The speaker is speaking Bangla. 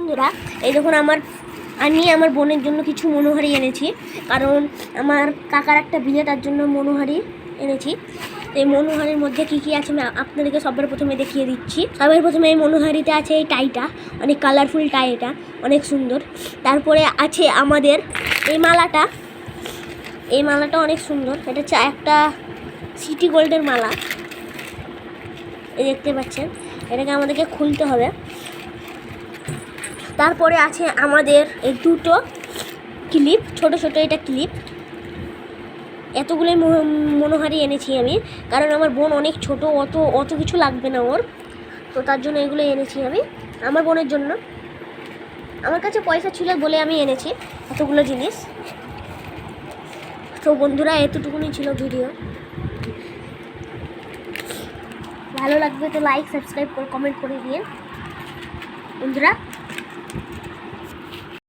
বন্ধুরা এই দেখুন আমি আমার বোনের জন্য কিছু মনোহারি এনেছি, কারণ আমার কাকার একটা বিয়ে, তার জন্য মনোহারি এনেছি। এই মনোহারির মধ্যে কী কী আছে আমি আপনাদেরকে সবার প্রথমে দেখিয়ে দিচ্ছি। সবার প্রথমে এই মনোহারিতে আছে এই টাইটা, অনেক কালারফুল টাই, এটা অনেক সুন্দর। তারপরে আছে আমাদের এই মালাটা অনেক সুন্দর, এটা হচ্ছে একটা সিটি গোল্ডের মালা, এই দেখতে পাচ্ছেন। এটাকে আমাদেরকে খুলতে হবে। তারপরে আছে আমাদের এই দুটো ক্লিপ, ছোট ছোট এটা ক্লিপ। এতগুলোই মনোহারি এনেছি আমি, কারণ আমার বোন অনেক ছোট, অত কিছু লাগবে না ওর, তো তার জন্য এগুলো এনেছি আমি আমার বোনের জন্য। আমার কাছে পয়সা ছিল বলে আমি এনেছি এতগুলো জিনিস। তো বন্ধুরা এতটুকুনি ছিল ভিডিও। ভালো লাগবে তো লাইক, সাবস্ক্রাইব করে কমেন্ট করে দিন বন্ধুরা।